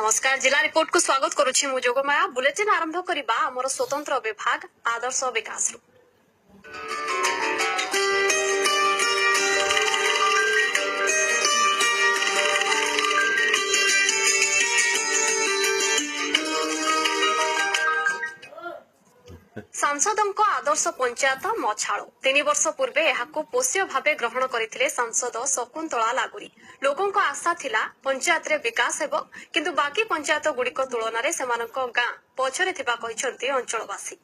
नमस्कार जिला रिपोर्ट को स्वागत करुछि मु जोगमाया बुलेटिन आरंभ करिबा हमर स्वतंत्र विभाग आदर्श विकास रु सांसदों आदर्श पंचायत मछाड़ो 3 वर्ष पूर्वे यहाको पोष्य भावे ग्रहण करथिले सांसद शकुंतला लागुरी लोकों को आशा थिला पंचायत रे विकास हेबो किंतु बाकी पंचायत गुड़िक तुलन रे सेमानक गां पछरे थिबा कहिसंती अंचलवासी।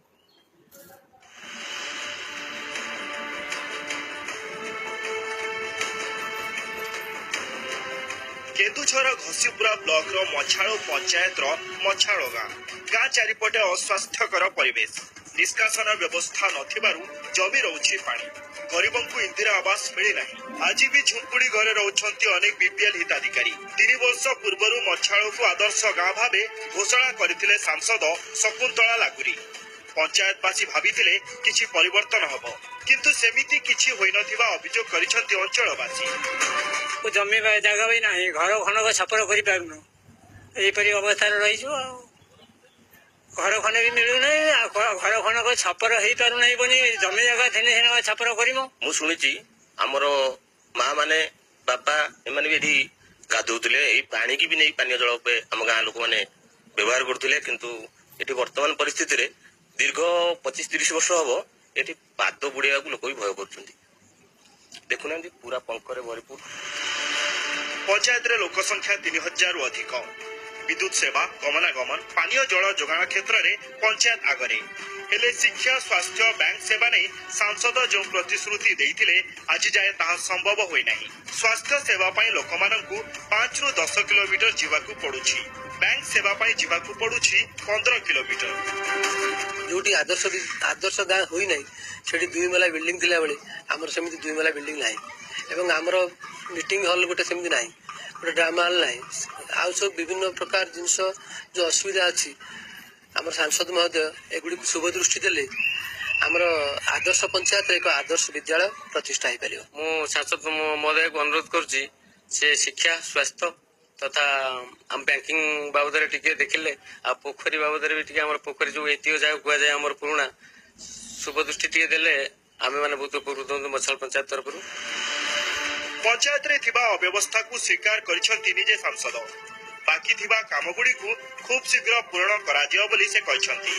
केन्दुझर घसीपुरा ब्लॉक रो मछाड़ो पंचायत रो मछाड़ो गां चारिपटे अस्वास्थ्यकर परिवेश निष्कासन व्यवस्था नथिबारु जमी रहउछि पानी गरीबों को इंदिरा आवास मिली नहीं आज भी झुंपुड़ी घरे रहउछंती अनेक बीपीएल हिताधिकारी 3 वर्ष पूर्व मछाड़ो को आदर्श गां भावे घोषणा करथिले सांसद शकुंतला लागुरी पंचायतवासी भाबिथिले किछि परिवर्तन हबो किंतु सेमिति किछि होई नथिबा अभियोग करिसंती अंचलवासी। जमी जगह भी ना घर खनक छपर कर पारुन अवस्था रही घर खन भी मिलूना घर खनक छपर हो पारना जमी जगह थे छपर कर शुणी आमर माँ माने बापा एम भी गाधौले पानी की भी नहीं पानी जल आम गाँ लोक मैंने व्यवहार करते किंतु ये वर्तमान परिस्थिति रे दीर्घ 25-30 वर्ष हम ये पाद बुड़े लोक भी भय कर देखुना पूरा पंखरे भरपूर पंचायत रे लोक संख्या 3000 रु अधिक विद्युत सेवा गमनागमन पानीय जल जोगाण क्षेत्र में पंचायत आगरे हेले शिक्षा स्वास्थ्य बैंक सेवा नहीं सांसद जो प्रतिश्रुति देइथिले आज जाए ताहा संभव होई नहीं। स्वास्थ्य सेवा पाई लोक माननकु 5 रु 10 किलोमीटर जीवाकू पड़ुछि बैंक सेवा पाई जीवाकू पड़ुछि 15 किलोमीटर जोटी आदर्श गाँ होई नहीं सेठी 2 माला बिल्डिंग थिला बेले हमर समिति 2 माला बिल्डिंग नाही एवं हमर मीटिंग हॉल गोटे सेमती ना गोटे ड्रामा हॉल ना आउ सब विभिन्न प्रकार जिनस जो असुविधा अच्छी आम सांसद महोदय एगुड़ी शुभ दृष्टि देले आमर आदर्श पंचायत एक आदर्श विद्यालय प्रतिष्ठा हो पार। मु सांसद महोदय को अनुरोध करुच्ची से शिक्षा स्वास्थ्य तथा आम बैंकिंग बाबद टिके देखिले आ पोखरी बाबद भी पोखरी जो ऐतिह्य जगह कहुए आम पुराणा शुभ दृष्टि टे देले आम मैंने बहुत उपकृत हूँ मछल पंचायत तरफ। पंचायत रे थिबा अव्यवस्था को स्वीकार करिसंती निजे सांसद बाकी थिबा कामगुडी को खूब शीघ्र पूर्ण करा दियो बोली से कहिसंती।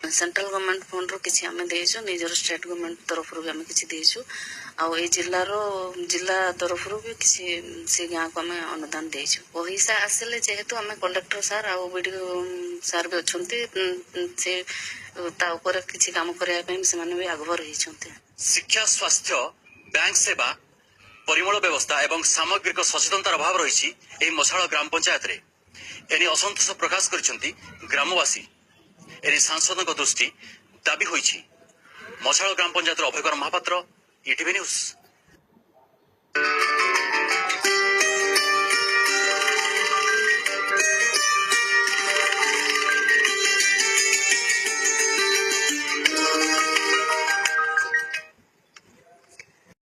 सेंट्रल गवर्नमेंट फंड रो किछि हमें देइछु निजर स्टेट गवर्नमेंट तरफ रो हमें किछि देइछु आ ए जिला तरफ रो भी किछि से गां को हमें अनुदान देइछु पैसा आसले जेहेतु हमें कलेक्टर सर आ वीडियो सर भी अछंती से ता ऊपर किछि काम करया पे से माने भी आगभर रहिसंती। शिक्षा स्वास्थ्य बैंक सेवा परिमल व्यवस्था एवं सामग्रिक सचेतनतार अभाव रही मछाड़ ग्राम पंचायत रे एने असंतोष प्रकाश करिसंती ग्रामवासी एने सांसद दृष्टि दाबी होईछि। मछाड़ ग्राम पंचायत अभयकर महापात्र ईटीवी न्यूज।